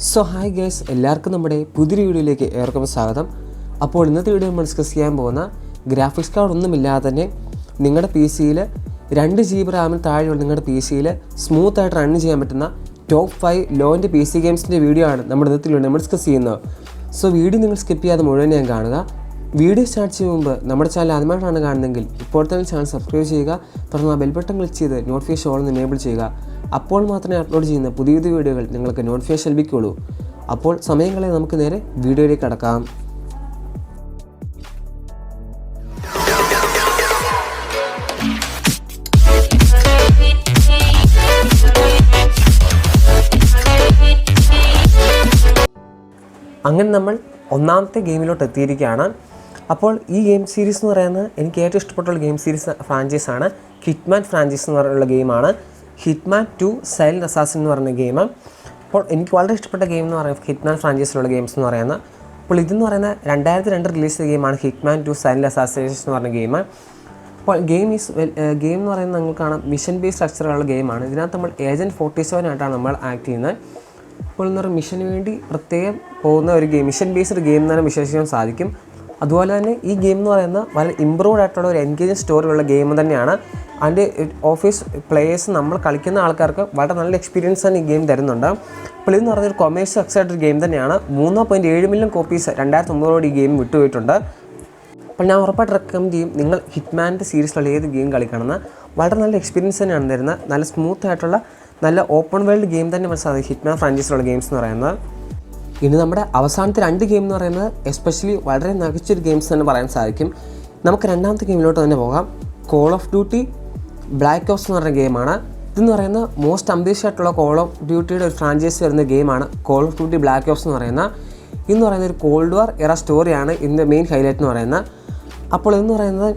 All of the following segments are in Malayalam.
സോ ഹായ് ഗൈസ്, എല്ലാവർക്കും നമ്മുടെ പുതിയൊരു വീഡിയോയിലേക്ക് ഏവർക്കും സ്വാഗതം. അപ്പോൾ ഇന്നത്തെ വീഡിയോ നമ്മൾ ഡിസ്കസ് ചെയ്യാൻ പോകുന്ന ഗ്രാഫിക്സ് കാർഡ് ഒന്നുമില്ലാതെ തന്നെ നിങ്ങളുടെ പി സിയിൽ 2 GB റാമിന് താഴെയുള്ള നിങ്ങളുടെ പി സിയിൽ സ്മൂത്തായിട്ട് റൺ ചെയ്യാൻ പറ്റുന്ന top 5 low end P C ഗെയിംസിൻ്റെ വീഡിയോ ആണ് നമ്മുടെ ഇന്നത്തെ വീഡിയോ നമ്മൾ ഡിസ്കസ് ചെയ്യുന്നത്. സോ വീഡിയോ നിങ്ങൾ സ്കിപ്പ് ചെയ്യാതെ മുഴുവൻ ഞാൻ കാണുക. വീഡിയോ സ്റ്റാർട്ട് ചെയ്യുന്ന മുമ്പ് നമ്മുടെ ചാനൽ ആദ്യമായിട്ടാണ് കാണുന്നതെങ്കിൽ ഇപ്പോൾ തന്നെ ചാനൽ സബ്സ്ക്രൈബ് ചെയ്യുക. തുടർന്ന് ആ ബെൽ ബട്ടൺ ക്ലിക്ക് ചെയ്ത് നോട്ടിഫിക്കേഷൻ ഓൾ എനേബിൾ ചെയ്യുക. അപ്പോൾ മാത്രമേ അപ്ലോഡ് ചെയ്യുന്ന പുതിയ വീഡിയോകൾ നിങ്ങൾക്ക് നോട്ടിഫിക്കേഷൻ ലഭിക്കുകയുള്ളൂ. അപ്പോൾ സമയങ്ങളെ നമുക്ക് നേരെ വീഡിയോയിലേക്ക് കടക്കാം. അങ്ങനെ നമ്മൾ ഒന്നാമത്തെ ഗെയിമിലോട്ട് എത്തിയിരിക്കുകയാണ്. അപ്പോൾ ഈ ഗെയിം സീരീസ് എന്ന് പറയുന്നത് എനിക്ക് ഏറ്റവും ഇഷ്ടപ്പെട്ടുള്ള ഗെയിം സീരീസ് ഫ്രാഞ്ചൈസാണ് ഹിറ്റ്മാൻ ഫ്രാഞ്ചൈസ് എന്ന് പറയുന്ന ഗെയിമാണ്. ഹിറ്റ്മാൻ 2 സൈലന്റ് അസാസിൻ എന്ന് പറയുന്ന ഗെയിം. അപ്പോൾ എനിക്ക് വളരെ ഇഷ്ടപ്പെട്ട ഗെയിം എന്ന് പറയുന്നത് ഹിറ്റ്മാൻ ഫ്രാഞ്ചൈസിലുള്ള ഗെയിംസ് എന്ന് പറയുന്നത്. അപ്പോൾ ഇതെന്ന് പറയുന്ന 2002 റിലീസ് ചെയ്ത ഗെയിമാണ് ഹിറ്റ്മാൻ 2 സൈലന്റ് അസാസിനേഷൻ എന്ന് പറഞ്ഞ ഗെയിം. അപ്പോൾ ഗെയിം എന്ന് പറയുന്നത് നിങ്ങൾക്ക് കാണാം മിഷൻ ബേസ് സ്ട്രക്ചറുള്ള ഗെയിമാണ്. ഇതിനകത്ത് നമ്മൾ ഏജൻറ്റ് 47 ആയിട്ടാണ് നമ്മൾ ആക്ട് ചെയ്യുന്നത്. അപ്പോൾ എന്ന് പറയുന്ന മിഷന് വേണ്ടി പ്രത്യേകം പോകുന്ന ഒരു ഗെയിം, മിഷൻ ബേസ്ഡ് ഗെയിം എന്ന് തന്നെ വിശ്വസിക്കാൻ സാധിക്കും. അതുപോലെ തന്നെ ഈ ഗെയിം എന്ന് പറയുന്ന വളരെ ഇമ്പ്രൂവ്ഡ് ആയിട്ടുള്ള ഒരു എൻഗേജിങ് സ്റ്റോറിയുള്ള ഗെയിം തന്നെയാണ്. അതിൻ്റെ ഓഫീസ് പ്ലേയേഴ്സ് നമ്മൾ കളിക്കുന്ന ആൾക്കാർക്ക് വളരെ നല്ല എക്സ്പീരിയൻസ് തന്നെ ഈ ഗെയിം തരുന്നുണ്ട്. അപ്പോൾ ഇതെന്ന് പറയുന്ന ഒരു കൊമേഴ്സ് സക്സസ്സായിട്ടൊരു ഗെയിം തന്നെയാണ്. 3.7 മില്യൺ കോപ്പീസ് 2009 ഈ ഗെയിം വിട്ടുപോയിട്ടുണ്ട്. അപ്പോൾ ഞാൻ ഉറപ്പായിട്ട് റെക്കമെൻഡ് ചെയ്യും നിങ്ങൾ ഹിറ്റ്മാൻ്റെ സീരീസിലുള്ള ഏത് ഗെയിം കളിക്കണമെന്ന്. വളരെ നല്ല എക്സ്പീരിയൻസ് തന്നെയാണ് തരുന്നത്. നല്ല സ്മൂത്ത് ആയിട്ടുള്ള നല്ല ഓപ്പൺ വേൾഡ് ഗെയിം തന്നെ മനസ്സിലാകും ഹിറ്റ്മാൻ ഫ്രാഞ്ചൈസിലുള്ള ഗെയിംസ് എന്ന് പറയുന്നത്. ഇനി നമ്മുടെ അവസാനത്തെ 2 ഗെയിം എന്ന് പറയുന്നത് എസ്പെഷ്യലി വളരെ മികച്ചൊരു ഗെയിംസ് തന്നെ പറയാൻ സാധിക്കും. നമുക്ക് രണ്ടാമത്തെ ഗെയിമിലോട്ട് തന്നെ പോകാം. Call of duty black ops എന്ന് പറയുന്ന ഗെയിമാണ്. ഇതെന്ന് പറയുന്ന മോസ്റ്റ് അംബീഷ്യസ് ആയിട്ടുള്ള കോൾ ഓഫ് ഡ്യൂട്ടിയുടെ ഒരു ഫ്രാഞ്ചൈസി വരുന്ന ഗെയിമാണ് call of duty black ops എന്ന് പറയുന്ന. ഇതെന്ന് പറയുന്ന ഒരു കോൾഡ് വാർ എറ സ്റ്റോറിയാണ് ഇതിൻ്റെ മെയിൻ ഹൈലൈറ്റ് എന്ന് പറയുന്നത്. അപ്പോൾ ഇതെന്ന് പറയുന്നത്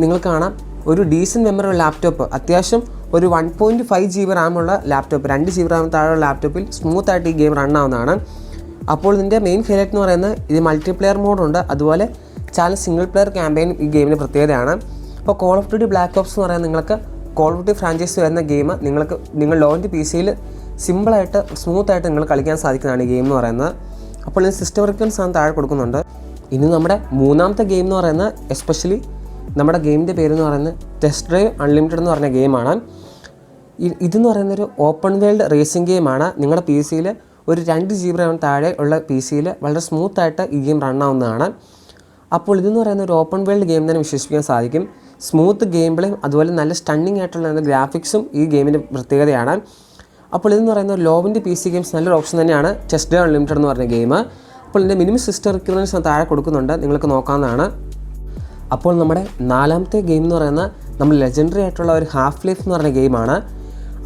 നിങ്ങൾ കാണാം ഒരു ഡീസൻറ്റ് മെമ്മറി ലാപ്ടോപ്പ്, അത്യാവശ്യം ഒരു 1.5 GB റാമുള്ള ലാപ്ടോപ്പ്, 2 GB റാം താഴെയുള്ള ലാപ്ടോപ്പിൽ സ്മൂത്തായിട്ട് ഈ ഗെയിം റൺ ആവുന്നതാണ്. അപ്പോൾ ഇതിൻ്റെ മെയിൻ ഹൈലൈറ്റ് എന്ന് പറയുന്നത് ഇത് മൾട്ടിപ്ലെയർ മോഡുണ്ട്, അതുപോലെ ചാനൽ സിംഗിൾ പ്ലെയർ ക്യാമ്പയിൻ ഈ ഗെയിമിന് പ്രത്യേകതയാണ്. അപ്പോൾ call of duty black ops എന്ന് പറയുന്നത് നിങ്ങൾക്ക് കോൾ ഓഫ് ഡ്യൂട്ടി ഫ്രാഞ്ചൈസി വരുന്ന ഗെയിം നിങ്ങൾ ലോ എൻഡ് പി സിയിൽ സിമ്പിളായിട്ട് സ്മൂത്തായിട്ട് നിങ്ങൾ കളിക്കാൻ സാധിക്കുന്നതാണ് ഈ ഗെയിം എന്ന് പറയുന്നത്. അപ്പോൾ ഇതിന് സിസ്റ്റം റിക്വൻസ് ആണ് താഴെ കൊടുക്കുന്നുണ്ട്. ഇനി നമ്മുടെ മൂന്നാമത്തെ ഗെയിം എന്ന് പറയുന്നത് എസ്പെഷ്യലി നമ്മുടെ ഗെയിമിൻ്റെ പേരെന്ന് പറയുന്നത് ടെസ്റ്റ് ഡ്രൈവ് അൺലിമിറ്റഡ് എന്ന് പറഞ്ഞ ഗെയിമാണ്. ഇതെന്ന് പറയുന്നൊരു ഓപ്പൺ വേൾഡ് റേസിംഗ് ഗെയിമാണ്. നിങ്ങളുടെ പി സിയിൽ ഒരു 2 GB റാം താഴെ ഉള്ള പി സിയിൽ വളരെ സ്മൂത്തായിട്ട് ഈ ഗെയിം റൺ ആവുന്നതാണ്. അപ്പോൾ ഇതെന്ന് പറയുന്ന ഒരു ഓപ്പൺ വേൾഡ് ഗെയിം തന്നെ വിശ്വസിക്കാൻ സാധിക്കും. സ്മൂത്ത് ഗെയിം പ്ലേയും അതുപോലെ നല്ല സ്റ്റണ്ണിങ് ആയിട്ടുള്ള ഗ്രാഫിക്സും ഈ ഗെയിമിൻ്റെ പ്രത്യേകതയാണ്. അപ്പോൾ ഇതെന്ന് പറയുന്ന ലോ എൻഡ് പി സി ഗെയിംസ് നല്ലൊരു ഓപ്ഷൻ തന്നെയാണ് ടെസ്റ്റ് ഡ്രൈവ് അൺലിമിറ്റഡ് എന്ന് പറഞ്ഞ ഗെയിം. അപ്പോൾ ഇതിൻ്റെ മിനിമം സിസ്റ്റം റിക്വയർമെൻറ്റ്സ് താഴെ കൊടുക്കുന്നുണ്ട്, നിങ്ങൾക്ക് നോക്കാവുന്നതാണ്. അപ്പോൾ നമ്മുടെ നാലാമത്തെ ഗെയിം എന്ന് പറയുന്നത് നമ്മൾ ലെജൻഡറി ആയിട്ടുള്ള ഒരു ഹാഫ് ലൈഫ് എന്ന് പറഞ്ഞ ഗെയിമാണ്.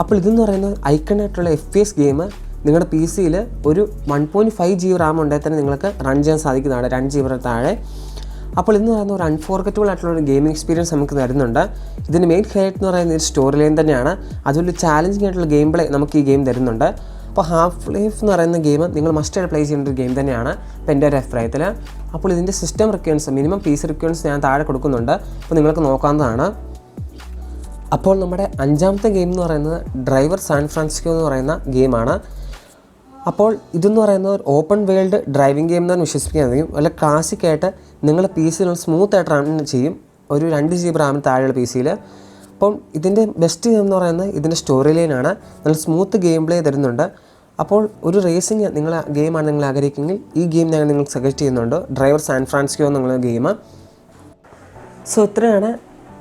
അപ്പോൾ ഇതെന്ന് പറയുന്നത് ഐക്കണായിട്ടുള്ള FPS ഗെയിം നിങ്ങളുടെ പി സിയിൽ ഒരു 1.5 GB റാം ഉണ്ടെങ്കിൽ തന്നെ നിങ്ങൾക്ക് റൺ ചെയ്യാൻ സാധിക്കുന്നതാണ്, 2 GB താഴെ. അപ്പോൾ ഇതെന്ന് പറയുന്ന ഒരു അൺഫോർഗറ്റബിൾ ആയിട്ടുള്ള ഒരു ഗെയിമിംഗ് എക്സ്പീരിയൻസ് നമുക്ക് തരുന്നുണ്ട്. ഇതിൻ്റെ മെയിൻ ഹൈലൈറ്റ് എന്ന് പറയുന്നത് ഒരു സ്റ്റോറി ലൈൻ തന്നെയാണ്. അതുപോലെ ചാലഞ്ചിങ് ആയിട്ടുള്ള ഗെയിം പ്ലേ നമുക്ക് ഈ ഗെയിം തരുന്നുണ്ട്. അപ്പോൾ ഹാഫ് ലൈഫ് എന്ന് പറയുന്ന ഗെയിം നിങ്ങൾ മസ്റ്റായിട്ട് പ്ലേ ചെയ്യേണ്ട ഒരു ഗെയിം തന്നെയാണ് ഇപ്പോൾ എൻ്റെ ഒരു അഭിപ്രായത്തിൽ. അപ്പോൾ ഇതിൻ്റെ system requirements minimum P C requirements ഞാൻ താഴെ കൊടുക്കുന്നുണ്ട്, അപ്പോൾ നിങ്ങൾക്ക് നോക്കാവുന്നതാണ്. അപ്പോൾ നമ്മുടെ അഞ്ചാമത്തെ ഗെയിം എന്ന് പറയുന്നത് ഡ്രൈവർ സാൻ ഫ്രാൻസിസ്കോ എന്ന് പറയുന്ന ഗെയിമാണ്. അപ്പോൾ ഇതെന്ന് പറയുന്നത് ഒരു ഓപ്പൺ വേൾഡ് ഡ്രൈവിംഗ് ഗെയിം എന്ന് വിശ്വസിക്കാൻ കഴിയും. വളരെ ക്ലാസിക്കായിട്ട് നിങ്ങളുടെ പി സിയിൽ സ്മൂത്തായിട്ട് റൺ ചെയ്യും, ഒരു 2 GB റാമിന് താഴെയുള്ള പി സിയിൽ. അപ്പം ഇതിൻ്റെ ബെസ്റ്റ് ഗെയിം എന്ന് പറയുന്നത് ഇതിൻ്റെ സ്റ്റോറി ലൈനാണ്. നല്ല സ്മൂത്ത് ഗെയിം പ്ലേ തരുന്നുണ്ട്. അപ്പോൾ ഒരു റേസിംഗ് ഗെയിമാണ് നിങ്ങൾ ആഗ്രഹിക്കുമെങ്കിൽ ഈ ഗെയിം ഞാൻ നിങ്ങൾക്ക് സജസ്റ്റ് ചെയ്യുന്നുണ്ട്, ഡ്രൈവർ സാൻ ഫ്രാൻസിസ്കോ എന്നുള്ള ഗെയിം. സോ ഇത്രയാണ്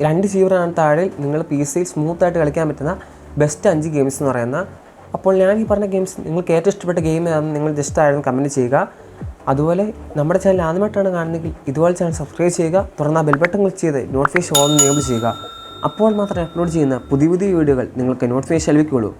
2 GB റാം താഴെ നിങ്ങൾ പി സിയിൽ സ്മൂത്തായിട്ട് കളിക്കാൻ പറ്റുന്ന ബെസ്റ്റ് 5 ഗെയിംസ് എന്ന് പറയുന്നത്. അപ്പോൾ ഞാൻ ഈ പറഞ്ഞ ഗെയിംസ് നിങ്ങൾക്ക് ഏറ്റവും ഇഷ്ടപ്പെട്ട ഗെയിം ഏതാണെന്ന് നിങ്ങൾ ജസ്റ്റ് ആയിരുന്നു കമൻറ്റ് ചെയ്യുക. അതുപോലെ നമ്മുടെ ചാനൽ ആദ്യമായിട്ടാണ് കാണുന്നതെങ്കിൽ ഇതുപോലെ ചാനൽ സബ്സ്ക്രൈബ് ചെയ്യുക. തുടർന്ന് ആ ബെൽ ബട്ടൺ ക്ലിക്ക് ചെയ്ത് നോട്ടിഫിക്കേഷൻ ഓൺ എനേബിൾ ചെയ്യുക. അപ്പോൾ മാത്രമേ അപ്ലോഡ് ചെയ്യുന്ന പുതിയ വീഡിയോകൾ നിങ്ങൾക്ക് നോട്ടിഫിക്കേഷൻ ലഭിക്കുകയുള്ളൂ.